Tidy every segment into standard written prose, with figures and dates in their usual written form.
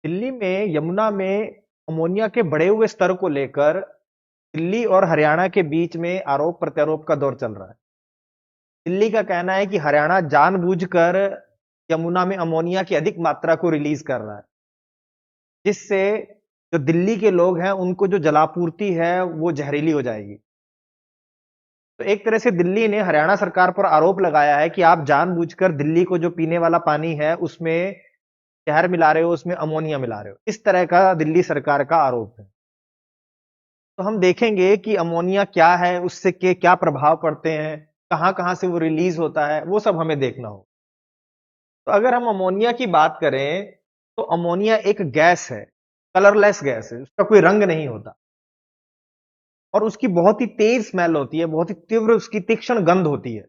दिल्ली में यमुना में अमोनिया के बढ़े हुए स्तर को लेकर दिल्ली और हरियाणा के बीच में आरोप प्रत्यारोप का दौर चल रहा है। दिल्ली का कहना है कि हरियाणा जानबूझकर यमुना में अमोनिया की अधिक मात्रा को रिलीज कर रहा है, जिससे जो दिल्ली के लोग हैं उनको जो जलापूर्ति है वो जहरीली हो जाएगी। तो एक तरह से दिल्ली ने हरियाणा सरकार पर आरोप लगाया है कि आप जानबूझकर दिल्ली को जो पीने वाला पानी है उसमें जहर मिला रहे हो, उसमें अमोनिया मिला रहे हो। इस तरह का दिल्ली सरकार का आरोप है। तो हम देखेंगे कि अमोनिया क्या है, उससे के क्या प्रभाव पड़ते हैं, कहाँ-कहाँ से वो रिलीज होता है, वो सब हमें देखना होगा। तो अगर हम अमोनिया की बात करें, तो अमोनिया एक गैस है, कलरलेस गैस है, उसका कोई रंग नहीं होता और उसकी बहुत ही तेज स्मेल होती है, बहुत ही तीव्र उसकी तीक्ष्ण गंध होती है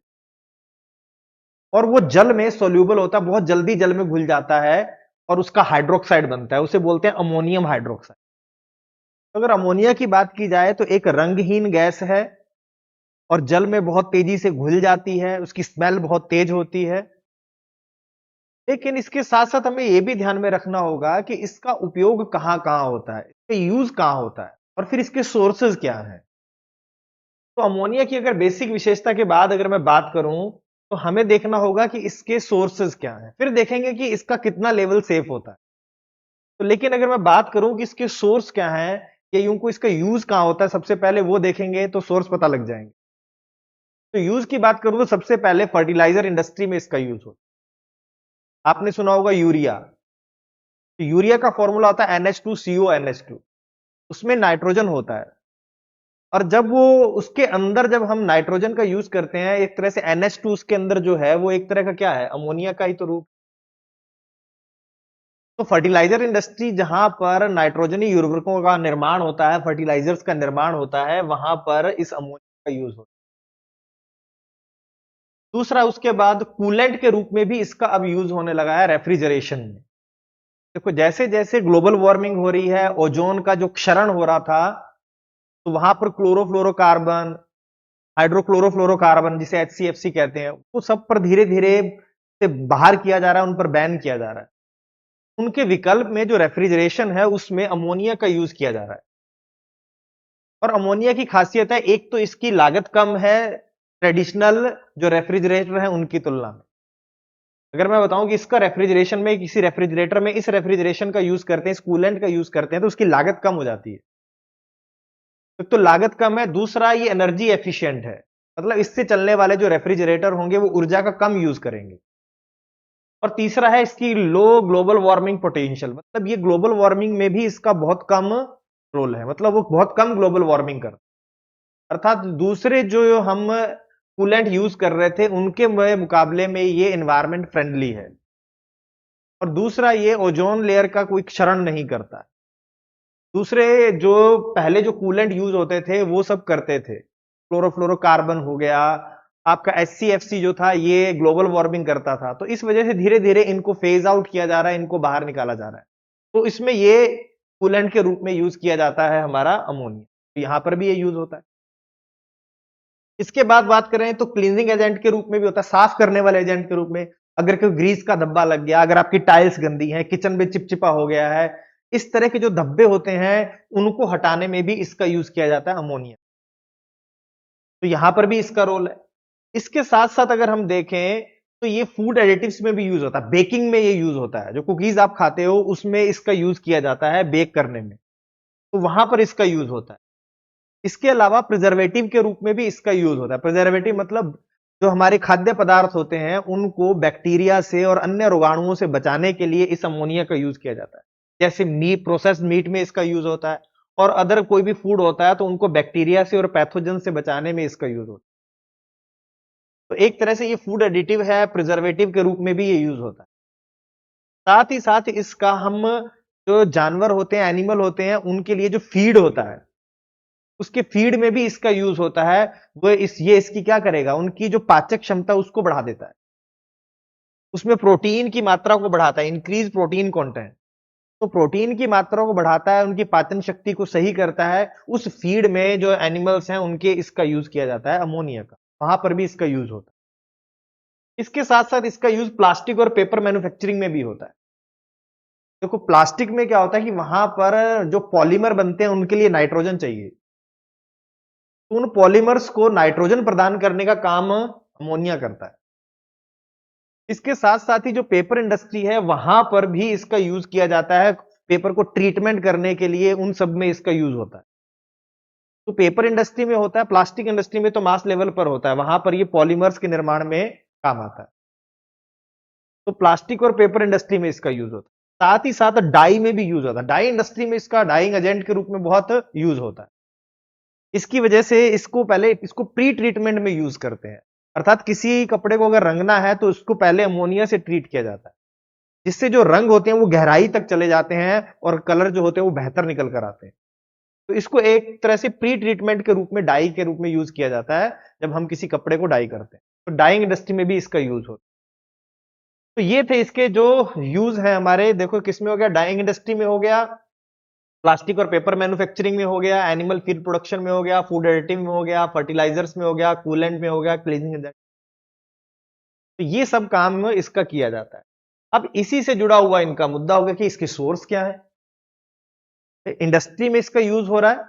और वो जल में सोल्यूबल होता है, बहुत जल्दी जल में घुल जाता है और उसका हाइड्रोक्साइड बनता है, उसे बोलते हैं अमोनियम हाइड्रोक्साइड। तो अगर अमोनिया की बात की जाए तो एक रंगहीन गैस है और जल में बहुत तेजी से घुल जाती है, उसकी स्मेल बहुत तेज होती है। लेकिन इसके साथ-साथ हमें यह भी ध्यान में रखना होगा कि इसका उपयोग कहाँ-कहाँ होता है, इसका यूज़ कहाँ होता है और फिर इसके सोर्सेज़ क्या हैं। तो अमोनिया की अगर बेसिक विशेषता के बाद अगर मैं बात करूँ, तो हमें देखना होगा कि इसके सोर्सेज़ क्या हैं। फिर देखेंगे कि इसका कितना लेवल सेफ होता है। तो लेकिन अगर मैं बात करूँ कि इसके सोर्स क्या हैं या यूँ को इसका यूज़ कहाँ होता है, सबसे पहले वो देखेंगे तो सोर्स पता लग जाएँगे। तो यूज़ की बात करूँ तो सबसे पहले फर्टिलाइज़र इंडस्ट्री में इसका यूज़ होता है। आपने सुना होगा यूरिया। तो यूरिया का फॉर्मूला होता है NH2CO NH2, उसमें नाइट्रोजन होता है और जब वो उसके अंदर जब हम नाइट्रोजन का यूज करते हैं, एक तरह से NH2 उसके अंदर जो है वो एक तरह का क्या है, अमोनिया का ही तो रूप। तो फर्टिलाइजर इंडस्ट्री जहां पर नाइट्रोजनी उर्वरकों का निर्माण होता है, फर्टिलाइजर्स का निर्माण होता है, वहां पर इस अमोनिया का यूज होता है। दूसरा, उसके बाद कूलेंट के रूप में भी इसका अब यूज होने लगा है रेफ्रिजरेशन में। देखो, जैसे जैसे ग्लोबल वार्मिंग हो रही है, ओजोन का जो क्षरण हो रहा था, तो वहां पर क्लोरोफ्लोरोकार्बन, हाइड्रोक्लोरोफ्लोरोकार्बन जिसे HCFC कहते हैं, वो सब पर धीरे धीरे से बाहर किया जा रहा है, उन पर बैन किया जा रहा है। उनके विकल्प में जो रेफ्रिजरेशन है उसमें अमोनिया का यूज किया जा रहा है। और अमोनिया की खासियत है, एक तो इसकी लागत कम है ट्रेडिशनल जो रेफ्रिजरेटर है उनकी तुलना में। अगर मैं बताऊं कि इसका रेफ्रिजरेशन में, किसी रेफ्रिजरेटर में इस रेफ्रिजरेशन का यूज करते हैं, इस कूलेंट का यूज करते हैं, तो उसकी लागत कम हो जाती है। एक तो लागत कम है, दूसरा ये एनर्जी एफिशिएंट है। मतलब इससे चलने वाले जो रेफ्रिजरेटर होंगे वो ऊर्जा का कम यूज करेंगे। और तीसरा है इसकी लो ग्लोबल वार्मिंग पोटेंशियल, मतलब ये ग्लोबल वार्मिंग में भी इसका बहुत कम रोल है, मतलब वो बहुत कम ग्लोबल वार्मिंग करता है। अर्थात दूसरे जो हम कूलेंट यूज कर रहे थे उनके मुकाबले में ये एनवायरमेंट फ्रेंडली है। और दूसरा, ये ओजोन लेयर का कोई क्षरण नहीं करता है। दूसरे जो पहले जो कूलेंट यूज होते थे वो सब करते थे, क्लोरोफ्लोरोकार्बन हो गया, आपका HCFC जो था ये ग्लोबल वार्मिंग करता था। तो इस वजह से धीरे धीरे इनको फेज आउट किया जा रहा है, इनको बाहर निकाला जा रहा है। तो इसमें ये कूलेंट के रूप में यूज किया जाता है हमारा अमोनिया। तो यहां पर भी ये यूज होता है। इसके बाद बात करें तो क्लींजिंग एजेंट के रूप में भी होता है, साफ करने वाले एजेंट के रूप में। अगर कोई ग्रीस का धब्बा लग गया, अगर आपकी टाइल्स गंदी है, किचन में चिपचिपा हो गया है, इस तरह के जो धब्बे होते हैं उनको हटाने में भी इसका यूज किया जाता है अमोनिया। तो यहां पर भी इसका रोल है। इसके साथ साथ अगर हम देखें तो ये फूड एडिटिव्स में भी यूज होता है, बेकिंग में ये यूज होता है। जो कुकीज आप खाते हो उसमें इसका यूज किया जाता है बेक करने में, तो वहां पर इसका यूज होता है। इसके अलावा प्रिजर्वेटिव के रूप में भी इसका यूज होता है। प्रिजर्वेटिव मतलब जो हमारे खाद्य पदार्थ होते हैं उनको बैक्टीरिया से और अन्य रोगाणुओं से बचाने के लिए इस अमोनिया का यूज किया जाता है। जैसे मीट, प्रोसेस्ड मीट में इसका यूज होता है और अदर कोई भी फूड होता है तो उनको बैक्टीरिया से और पैथोजन से बचाने में इसका यूज होता है। तो एक तरह से ये फूड एडिटिव है, प्रिजर्वेटिव के रूप में भी ये यूज होता है। साथ ही साथ इसका हम जो जानवर होते हैं, एनिमल होते हैं, उनके लिए जो फीड होता है, उसके फीड में भी इसका यूज होता है। वो ये इसकी क्या करेगा, उनकी जो पाचक क्षमता उसको बढ़ा देता है, उसमें प्रोटीन की मात्रा को बढ़ाता है, इंक्रीज प्रोटीन कंटेंट। तो प्रोटीन की मात्रा को बढ़ाता है, उनकी पाचन शक्ति को सही करता है। उस फीड में जो एनिमल्स हैं उनके इसका यूज किया जाता है अमोनिया का, वहां पर भी इसका यूज होता है। इसके साथ साथ इसका यूज प्लास्टिक और पेपर मैन्युफैक्चरिंग में भी होता है। देखो प्लास्टिक में क्या होता है कि वहां पर जो पॉलीमर बनते हैं उनके लिए नाइट्रोजन चाहिए, तो उन पॉलीमर्स को नाइट्रोजन प्रदान करने का काम अमोनिया करता है। इसके साथ साथ ही जो पेपर इंडस्ट्री है वहां पर भी इसका यूज किया जाता है, पेपर को ट्रीटमेंट करने के लिए उन सब में इसका यूज होता है। तो पेपर इंडस्ट्री में होता है, प्लास्टिक इंडस्ट्री में तो मास लेवल पर होता है, वहां पर ये पॉलीमर्स के निर्माण में काम आता है। तो प्लास्टिक और पेपर इंडस्ट्री में इसका यूज होता है, साथ ही साथ डाई में भी यूज होता है। डाई इंडस्ट्री में इसका डाइंग एजेंट के रूप में बहुत यूज होता है। इसकी वजह से इसको प्री ट्रीटमेंट में यूज करते हैं, अर्थात किसी कपड़े को अगर रंगना है तो उसको पहले अमोनिया से ट्रीट किया जाता है, जिससे जो रंग होते हैं वो गहराई तक चले जाते हैं और कलर जो होते हैं वो बेहतर निकल कर आते हैं। तो इसको एक तरह से प्री ट्रीटमेंट के रूप में, डाई के रूप में यूज किया जाता है जब हम किसी कपड़े को डाई करते हैं। तो डाइंग इंडस्ट्री में भी इसका यूज होता है। तो ये थे इसके जो यूज है हमारे, देखो किसमें हो गया, डाइंग इंडस्ट्री में हो गया, प्लास्टिक और पेपर मैन्युफैक्चरिंग में हो गया, एनिमल फीड प्रोडक्शन में हो गया, फूड एडिटिव में हो गया, फर्टिलाइजर्स में हो गया, कूलेंट में हो गया, क्लीनिंग एजेंट। तो ये सब काम इसका किया जाता है। अब इसी से जुड़ा हुआ इनका मुद्दा होगा कि इसकी सोर्स क्या है। इंडस्ट्री में इसका यूज हो रहा है,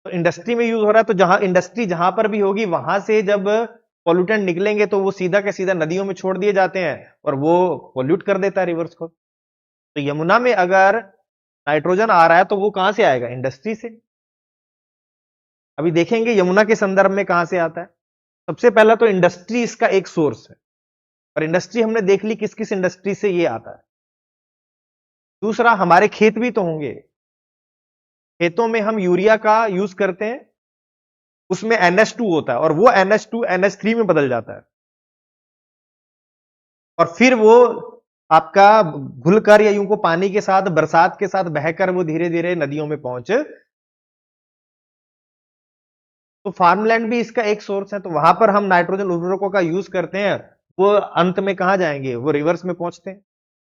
तो इंडस्ट्री में यूज हो रहा है, तो इंडस्ट्री जहां पर भी होगी वहां से जब पॉल्यूटेंट निकलेंगे तो वो सीधा के सीधा नदियों में छोड़ दिए जाते हैं और वो पॉल्यूट कर देता है रिवर्स को। तो यमुना में अगर नाइट्रोजन आ रहा है तो वो कहां से आएगा, इंडस्ट्री से। अभी देखेंगे यमुना के संदर्भ में कहां से आता है। सबसे पहला तो इंडस्ट्री इसका एक सोर्स है, और इंडस्ट्री हमने देख ली किस किस इंडस्ट्री से ये आता है। दूसरा, हमारे खेत भी तो होंगे, खेतों में हम यूरिया का यूज करते हैं, उसमें NH2 होता है और वो NH2 NH3 में बदल जाता है, और फिर वो आपका घुलकर या यूं को पानी के साथ, बरसात के साथ बहकर वो धीरे धीरे नदियों में पहुंचे। तो फार्मलैंड भी इसका एक सोर्स है, तो वहां पर हम नाइट्रोजन उर्वरकों का यूज करते हैं, वो अंत में कहां जाएंगे, वो रिवर्स में पहुंचते हैं।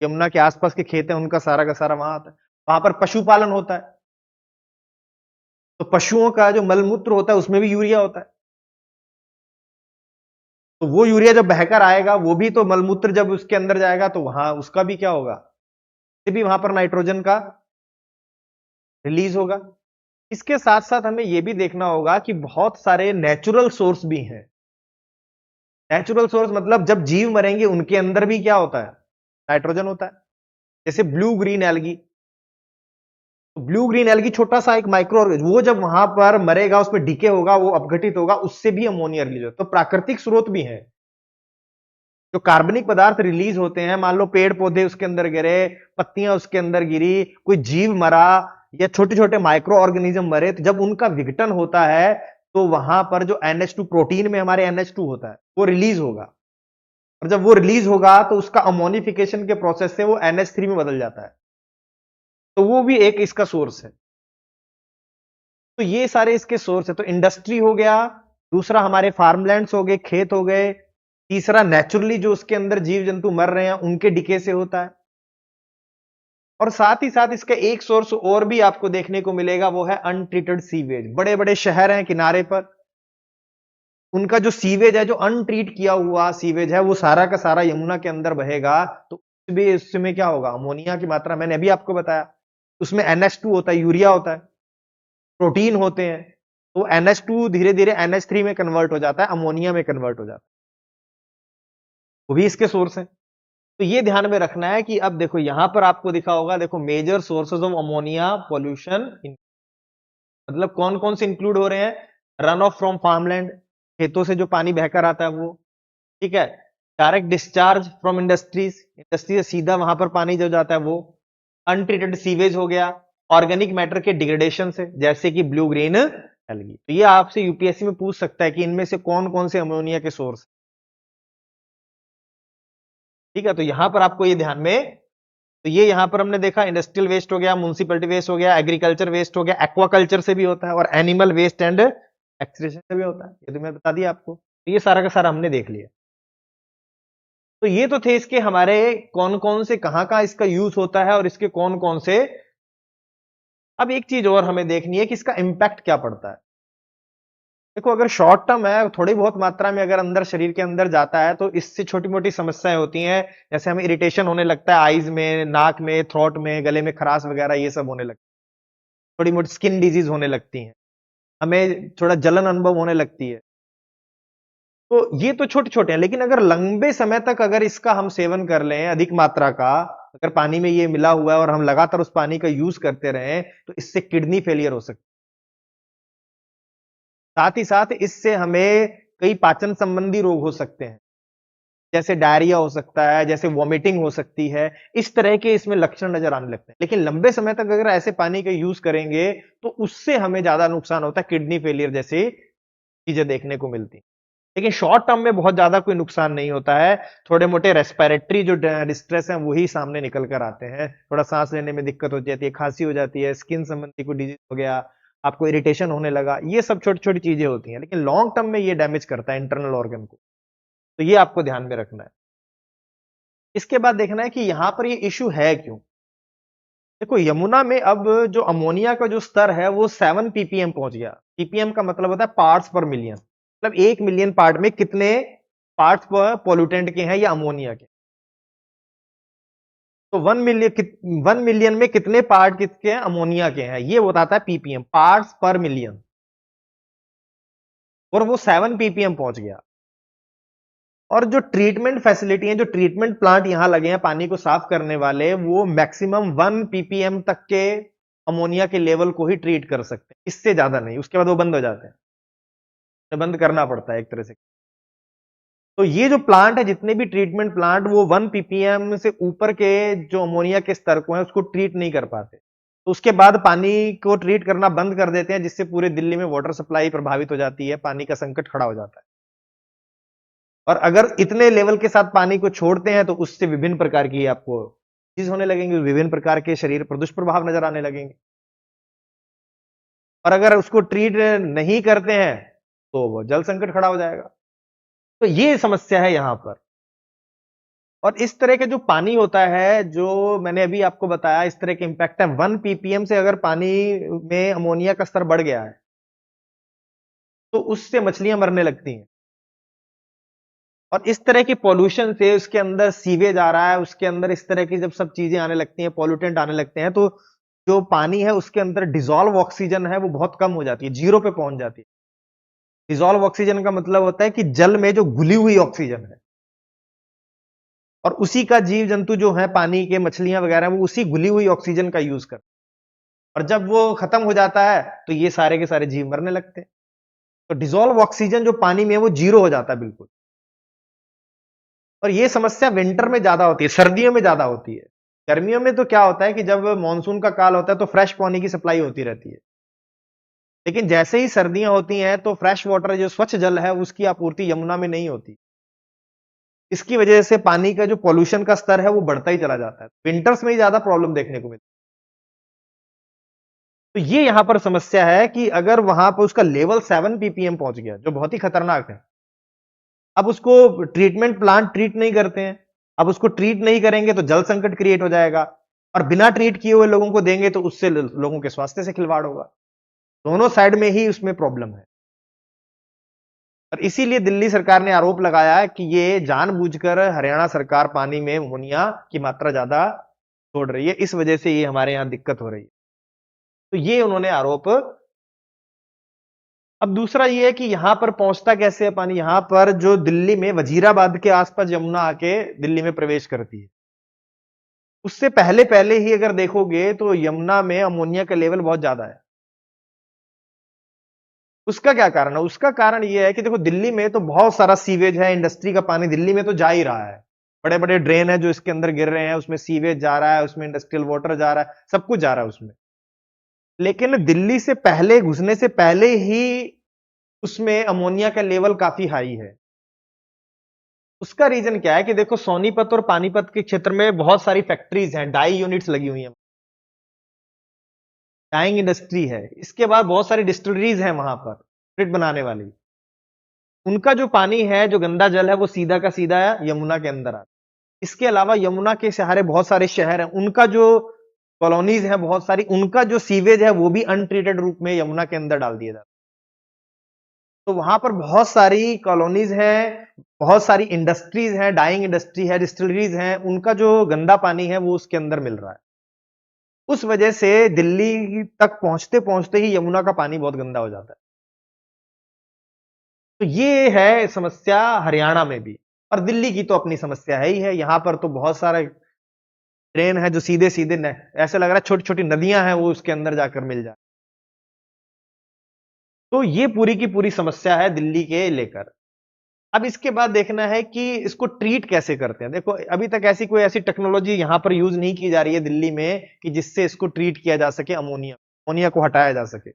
यमुना के आसपास के खेत हैं उनका सारा का सारा वहां आता है। वहां पर पशुपालन होता है, तो पशुओं का जो मलमूत्र होता है उसमें भी यूरिया होता है, तो वो यूरिया जब बहकर आएगा, वो भी तो मलमूत्र जब उसके अंदर जाएगा तो वहां उसका भी क्या होगा, ये भी वहां पर नाइट्रोजन का रिलीज होगा। इसके साथ साथ हमें यह भी देखना होगा कि बहुत सारे नेचुरल सोर्स भी हैं। नेचुरल सोर्स मतलब जब जीव मरेंगे उनके अंदर भी क्या होता है, नाइट्रोजन होता है। जैसे ब्लू ग्रीन एल्गी, तो ब्लू ग्रीन एल्गी छोटा सा एक माइक्रो, वो जब वहां पर मरेगा, उसमें डीके होगा, वो अपघटित होगा, उससे भी अमोनिया रिलीज होता है। तो प्राकृतिक स्रोत भी है, जो कार्बनिक पदार्थ रिलीज होते हैं, मान लो पेड़ पौधे उसके अंदर गिरे, पत्तियां उसके अंदर गिरी, कोई जीव मरा या छोटे छोटे माइक्रो ऑर्गेनिज्म मरे, तो जब उनका विघटन होता है तो वहां पर जो NH2 प्रोटीन में हमारे NH2 होता है वो रिलीज होगा, और जब वो रिलीज होगा तो उसका अमोनिफिकेशन के प्रोसेस से वो NH3 में बदल जाता है। तो वो भी एक इसका सोर्स है। तो ये सारे इसके सोर्स है। तो इंडस्ट्री हो गया, दूसरा हमारे फार्मलैंड्स हो गए, खेत हो गए, तीसरा नेचुरली जो उसके अंदर जीव जंतु मर रहे हैं उनके डिके से होता है, और साथ ही साथ इसका एक सोर्स और भी आपको देखने को मिलेगा, वो है अनट्रीटेड सीवेज। बड़े बड़े शहर हैं किनारे पर, उनका जो सीवेज है, जो अनट्रीट किया हुआ सीवेज है, वो सारा का सारा यमुना के अंदर बहेगा, तो उसमें क्या होगा, अमोनिया की मात्रा, मैंने अभी आपको बताया, उसमें NH2 होता है, यूरिया होता है, प्रोटीन होते हैं, तो NH2 धीरे धीरे NH3 में कन्वर्ट हो जाता है, अमोनिया में कन्वर्ट हो जाता है, वो भी इसके सोर्स है। तो ये ध्यान में रखना है कि अब देखो यहां पर आपको दिखा होगा, देखो major sources of ammonia pollution, मतलब कौन कौन से इंक्लूड हो रहे हैं, रन ऑफ फ्रॉम फार्मलैंड, खेतों से जो पानी बहकर आता है वो, ठीक है, direct discharge from industries, industry से सीधा वहां पर पानी जो जाता है वो, अनट्रीटेड सीवेज हो गया, ऑर्गेनिक मैटर के डिग्रेडेशन से जैसे कि ब्लू ग्रीन एल्गी। तो ये आपसे यूपीएससी में पूछ सकता है कि इनमें से कौन कौन से अमोनिया के सोर्स, ठीक है। तो यहां पर आपको ये ध्यान में, तो ये यहां पर हमने देखा इंडस्ट्रियल वेस्ट हो गया, म्युनिसिपैलिटी वेस्ट हो गया, एग्रीकल्चर वेस्ट हो गया, एक्वाकल्चर से भी होता है, और एनिमल वेस्ट एंड एक्सक्रीशन से भी होता है, ये तो मैं बता दिया आपको। तो ये सारा का सारा हमने देख लिया। तो ये तो थे इसके हमारे कौन कौन से, कहां कहां इसका यूज होता है और इसके कौन कौन से। अब एक चीज और हमें देखनी है कि इसका इंपैक्ट क्या पड़ता है। देखो अगर शॉर्ट टर्म है, थोड़ी बहुत मात्रा में अगर अंदर शरीर के अंदर जाता है तो इससे छोटी मोटी समस्याएं होती हैं। जैसे हमें इरिटेशन होने लगता है आईज में, नाक में, थ्रोट में, गले में खराश वगैरह ये सब होने लगता है। थोड़ी मोटी स्किन डिजीज होने लगती हैं, हमें थोड़ा जलन अनुभव होने लगती है। तो ये तो छोटे छोटे हैं, लेकिन अगर लंबे समय तक अगर इसका हम सेवन कर लें अधिक मात्रा का, अगर पानी में ये मिला हुआ है और हम लगातार उस पानी का यूज करते रहें, तो इससे किडनी फेलियर हो सकती है। साथ ही साथ इससे हमें कई पाचन संबंधी रोग हो सकते हैं, जैसे डायरिया हो सकता है, जैसे वॉमिटिंग हो सकती है। इस तरह के इसमें लक्षण नजर आने लगते हैं। लेकिन लंबे समय तक अगर ऐसे पानी का यूज करेंगे तो उससे हमें ज्यादा नुकसान होता है, किडनी फेलियर जैसी चीजें देखने को मिलती हैं। लेकिन शॉर्ट टर्म में बहुत ज्यादा कोई नुकसान नहीं होता है। थोड़े मोटे रेस्पिरेटरी जो डिस्ट्रेस है वही सामने निकल कर आते हैं। थोड़ा सांस लेने में दिक्कत हो जाती है, खांसी हो जाती है, स्किन संबंधी कोई डिजीज हो गया, आपको इरिटेशन होने लगा, ये सब छोटी छोटी चीजें होती हैं। लेकिन लॉन्ग टर्म में ये डैमेज करता है इंटरनल ऑर्गन को। तो ये आपको ध्यान में रखना है। इसके बाद देखना है कि यहां पर ये इश्यू है क्यों। देखो यमुना में अब जो अमोनिया का जो स्तर है वो 7 ppm पहुंच गया। ppm का मतलब होता है पार्ट्स पर मिलियन, मतलब 1 मिलियन पार्ट में कितने पार्ट्स पर पोल्यूटेंट के हैं या अमोनिया के। तो 1 मिलियन में कितने पार्ट किसके हैं, अमोनिया के हैं, ये बताता है ppm, पार्ट्स पर मिलियन। और वो 7 ppm पहुंच गया। और जो ट्रीटमेंट फैसिलिटी है, जो ट्रीटमेंट प्लांट यहां लगे हैं पानी को साफ करने वाले, वो मैक्सिमम 1 ppm तक के अमोनिया के लेवल को ही ट्रीट कर सकते हैं, इससे ज्यादा नहीं। उसके बाद वो बंद हो जाते हैं, तो बंद करना पड़ता है एक तरह से। तो ये जो प्लांट है, जितने भी ट्रीटमेंट प्लांट, वो 1 ppm से ऊपर के जो अमोनिया के स्तर को है उसको ट्रीट नहीं कर पाते। तो उसके बाद पानी को ट्रीट करना बंद कर देते हैं, जिससे पूरे दिल्ली में वाटर सप्लाई प्रभावित हो जाती है, पानी का संकट खड़ा हो जाता है। और अगर इतने लेवल के साथ पानी को छोड़ते हैं तो उससे विभिन्न प्रकार की आपको चीज होने लगेंगे, विभिन्न प्रकार के शरीर पर दुष्प्रभाव नजर आने लगेंगे। और अगर उसको ट्रीट नहीं करते हैं तो वो जल संकट खड़ा हो जाएगा। तो ये समस्या है यहां पर। और इस तरह के जो पानी होता है, जो मैंने अभी आपको बताया, इस तरह के इंपैक्ट है। 1 ppm से अगर पानी में अमोनिया का स्तर बढ़ गया है तो उससे मछलियां मरने लगती हैं। और इस तरह की पॉल्यूशन से उसके अंदर सीवेज आ रहा है, उसके अंदर इस तरह की जब सब चीजें आने लगती हैं, पॉल्यूटेंट आने लगते हैं, तो जो पानी है उसके अंदर डिसॉल्व ऑक्सीजन है वो बहुत कम हो जाती है, जीरो पे पहुंच जाती है। डिसॉल्व ऑक्सीजन का मतलब होता है कि जल में जो घुली हुई ऑक्सीजन है, और उसी का जीव जंतु जो है पानी के मछलियां वगैरह वो उसी घुली हुई ऑक्सीजन का यूज करते हैं। और जब वो खत्म हो जाता है तो ये सारे के सारे जीव मरने लगते हैं। तो डिसॉल्व ऑक्सीजन जो पानी में है वो जीरो हो जाता है बिल्कुल। और ये समस्या विंटर में ज्यादा होती है, सर्दियों में ज्यादा होती है। गर्मियों में तो क्या होता है कि जब मानसून का काल होता है तो फ्रेश पानी की सप्लाई होती रहती है। लेकिन जैसे ही सर्दियां होती हैं तो फ्रेश वाटर जो स्वच्छ जल है उसकी आपूर्ति यमुना में नहीं होती। इसकी वजह से पानी का जो पॉल्यूशन का स्तर है वो बढ़ता ही चला जाता है। विंटर्स में ही ज्यादा प्रॉब्लम देखने को मिलती है। तो ये यहां पर समस्या है कि अगर वहां पर उसका लेवल 7 ppm पहुंच गया, जो बहुत ही खतरनाक है। अब उसको ट्रीटमेंट प्लांट ट्रीट नहीं करते हैं। अब उसको ट्रीट नहीं करेंगे तो जल संकट क्रिएट हो जाएगा। और बिना ट्रीट किए हुए लोगों को देंगे तो उससे लोगों के स्वास्थ्य से खिलवाड़ होगा। दोनों साइड में ही उसमें प्रॉब्लम है। और इसीलिए दिल्ली सरकार ने आरोप लगाया है कि ये जानबूझकर हरियाणा सरकार पानी में अमोनिया की मात्रा ज्यादा छोड़ रही है, इस वजह से ये हमारे यहां दिक्कत हो रही है। तो ये उन्होंने आरोप। अब दूसरा ये है कि यहां पर पहुंचता कैसे है पानी। यहां पर जो दिल्ली में वजीराबाद के आसपास यमुना आके दिल्ली में प्रवेश करती है, उससे पहले पहले ही अगर देखोगे तो यमुना में अमोनिया का लेवल बहुत ज्यादा है। उसका क्या कारण है? उसका कारण यह है कि देखो दिल्ली में तो बहुत सारा सीवेज है, इंडस्ट्री का पानी दिल्ली में तो जा ही रहा है। बड़े बड़े ड्रेन है जो इसके अंदर गिर रहे हैं, उसमें सीवेज जा रहा है, उसमें इंडस्ट्रियल वाटर जा रहा है, सब कुछ जा रहा है उसमें। लेकिन दिल्ली से पहले, घुसने से पहले ही उसमें अमोनिया का लेवल काफी हाई है। उसका रीजन क्या है कि देखो सोनीपत और पानीपत के क्षेत्र में बहुत सारी फैक्ट्रीज हैं, डाई यूनिट्स लगी हुई हैं, डाइंग इंडस्ट्री है। इसके बाद बहुत सारी डिस्टिलरीज हैं वहां पर स्पिरिट बनाने वाली। उनका जो पानी है, जो गंदा जल है, वो सीधा का सीधा यमुना के अंदर आता है। इसके अलावा यमुना के सहारे बहुत सारे शहर हैं, उनका जो कॉलोनीज है बहुत सारी, उनका जो सीवेज है वो भी अनट्रीटेड रूप में यमुना के अंदर डाल दिया जाता है। तो वहां पर बहुत सारी कॉलोनीज हैं, बहुत सारी इंडस्ट्रीज हैं, डाइंग इंडस्ट्री है, डिस्टिलरीज हैं, उनका जो गंदा पानी है वो उसके अंदर मिल रहा है। उस वजह से दिल्ली तक पहुंचते पहुंचते ही यमुना का पानी बहुत गंदा हो जाता है। तो ये है समस्या हरियाणा में भी, और दिल्ली की तो अपनी समस्या है ही है। यहां पर तो बहुत सारे ट्रेन है जो सीधे सीधे ऐसे लग रहा है छोटी छोटी नदियां हैं वो उसके अंदर जाकर मिल जाए। तो ये पूरी की पूरी समस्या है दिल्ली के लेकर। अब इसके बाद देखना है कि इसको ट्रीट कैसे करते हैं। देखो अभी तक ऐसी कोई ऐसी टेक्नोलॉजी यहां पर यूज नहीं की जा रही है दिल्ली में कि जिससे इसको ट्रीट किया जा सके, अमोनिया अमोनिया को हटाया जा सके।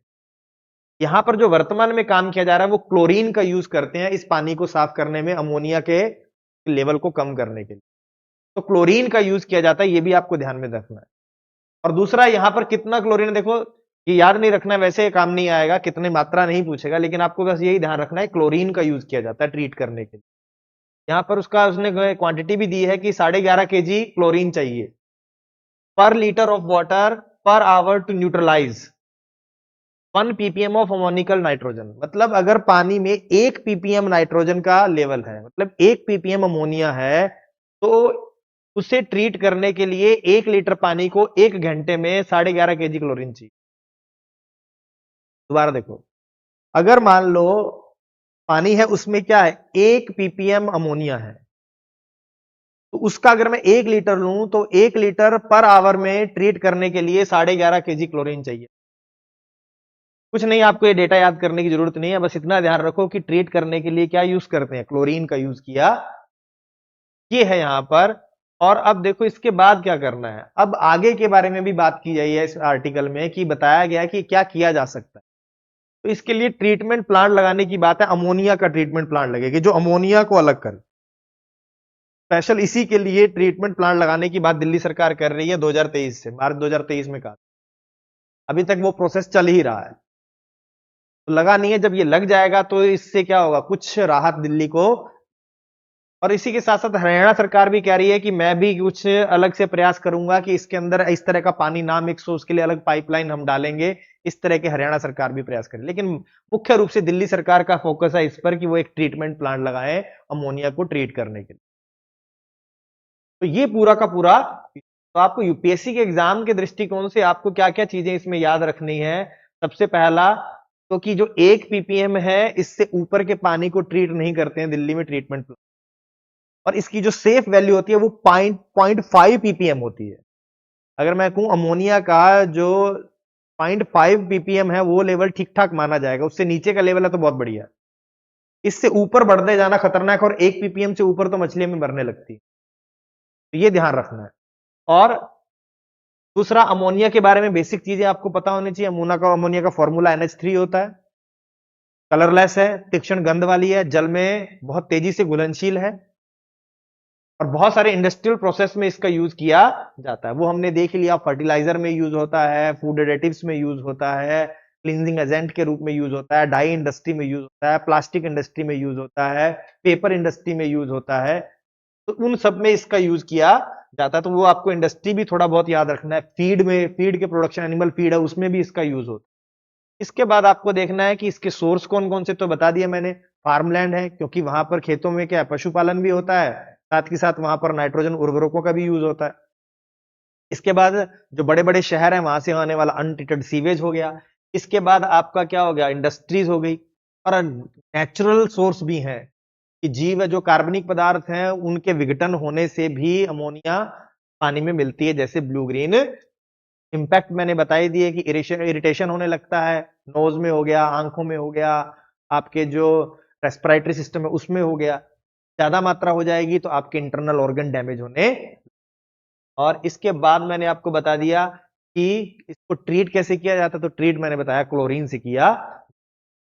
यहां पर जो वर्तमान में काम किया जा रहा है वो क्लोरीन का यूज करते हैं इस पानी को साफ करने में, अमोनिया के लेवल को कम करने के लिए। तो क्लोरीन का यूज किया जाता है, ये भी आपको ध्यान में रखना है। और दूसरा यहां पर कितना क्लोरीन है, देखो ये याद नहीं रखना है, वैसे काम नहीं आएगा, कितनी मात्रा नहीं पूछेगा, लेकिन आपको बस यही ध्यान रखना है क्लोरीन का यूज किया जाता है ट्रीट करने के लिए। यहां पर उसने क्वांटिटी भी दी है कि 11.5 kg क्लोरीन चाहिए per litre of water per hour to neutralise 1 ppm of ammoniacal nitrogen. मतलब अगर पानी में 1 ppm नाइट्रोजन का लेवल है, मतलब 1 ppm अमोनिया है, तो उसे ट्रीट करने के लिए 1 लीटर पानी को 1 घंटे में 11.5 kg क्लोरीन चाहिए। दोबारा देखो, अगर मान लो पानी है उसमें क्या है 1 ppm अमोनिया है, तो उसका अगर मैं 1 लीटर लूं तो 1 लीटर पर आवर में ट्रीट करने के लिए 11.5 kg क्लोरीन चाहिए। कुछ नहीं, आपको ये डेटा याद करने की जरूरत नहीं है, बस इतना ध्यान रखो कि ट्रीट करने के लिए क्या यूज करते हैं, क्लोरीन का यूज किया, ये है यहां पर। और अब देखो इसके बाद क्या करना है, अब आगे के बारे में भी बात की गई है इस आर्टिकल में कि बताया गया कि क्या किया जा सकता है। तो इसके लिए ट्रीटमेंट प्लांट लगाने की बात है, अमोनिया का ट्रीटमेंट प्लांट लगेगी जो अमोनिया को अलग करे। स्पेशल इसी के लिए ट्रीटमेंट प्लांट लगाने की बात दिल्ली सरकार कर रही है 2023 से, मार्च 2023 में कहा। अभी तक वो प्रोसेस चल ही रहा है, तो लगा नहीं है। जब ये लग जाएगा तो इससे क्या होगा, कुछ राहत दिल्ली को। और इसी के साथ साथ हरियाणा सरकार भी कह रही है कि मैं भी कुछ अलग से प्रयास करूंगा कि इसके अंदर इस तरह का पानी ना मिक्स हो, उसके लिए अलग पाइपलाइन हम डालेंगे। इस तरह के हरियाणा सरकार भी प्रयास करे, लेकिन मुख्य रूप से दिल्ली सरकार का फोकस है इस पर कि वो एक ट्रीटमेंट प्लांट लगाए अमोनिया को ट्रीट करने के लिए। तो ये पूरा का पूरा, तो आपको यूपीएससी के एग्जाम के दृष्टिकोण से आपको क्या क्या चीजें इसमें याद रखनी है। सबसे पहला तो कि जो 1 ppm है इससे ऊपर के पानी को ट्रीट नहीं करते हैं दिल्ली में ट्रीटमेंट प्लांट, और इसकी जो सेफ वैल्यू होती है वो 0.5 ppm होती है। अगर मैं कहूं अमोनिया का जो 0.5 ppm है वो लेवल ठीक ठाक माना जाएगा, उससे नीचे का लेवल है तो बहुत बढ़िया। इससे ऊपर बढ़ते जाना खतरनाक है, और 1 ppm से ऊपर तो मछलियां में मरने लगती है, तो ये ध्यान रखना है। और दूसरा, अमोनिया के बारे में बेसिक चीजें आपको पता होनी चाहिए। अमोनिया का फॉर्मूला NH3 होता है, कलरलेस है, तीक्ष्ण गंध वाली है, जल में बहुत तेजी से घुलनशील है, और बहुत सारे इंडस्ट्रियल प्रोसेस में इसका यूज किया जाता है। वो हमने देख लिया, फर्टिलाइजर में यूज होता है, फूड एडिटिव्स में यूज होता है, क्लींजिंग एजेंट के रूप में यूज होता है, डाई इंडस्ट्री में यूज होता है, प्लास्टिक इंडस्ट्री में यूज होता है, पेपर इंडस्ट्री में यूज होता है। तो उन सब में इसका यूज किया जाता है। तो वो आपको इंडस्ट्री भी थोड़ा बहुत याद रखना है। फीड के प्रोडक्शन, एनिमल फीड है, उसमें भी इसका यूज होता है। इसके बाद आपको देखना है कि इसके सोर्स कौन कौन से, तो बता दिया मैंने। फार्मलैंड है, क्योंकि वहां पर खेतों में क्या है, पशुपालन भी होता है, साथ ही साथ वहां पर नाइट्रोजन उर्वरकों का भी यूज होता है। इसके बाद जो बड़े बड़े शहर हैं वहां से आने वाला अनट्रीटेड सीवेज हो गया। इसके बाद आपका क्या हो गया, इंडस्ट्रीज हो गई। और नेचुरल सोर्स भी हैं कि जीव जो कार्बनिक पदार्थ हैं उनके विघटन होने से भी अमोनिया पानी में मिलती है, जैसे ब्लू ग्रीन इंपैक्ट मैंने बताई दिए कि इरिटेशन होने लगता है, नोज में हो गया, आंखों में हो गया, आपके जो रेस्पिरेटरी सिस्टम है उसमें हो गया। ज्यादा मात्रा हो जाएगी तो आपके इंटरनल ऑर्गन डैमेज होने। और इसके बाद मैंने आपको बता दिया कि इसको ट्रीट कैसे किया जाता है, तो ट्रीट मैंने बताया क्लोरीन से किया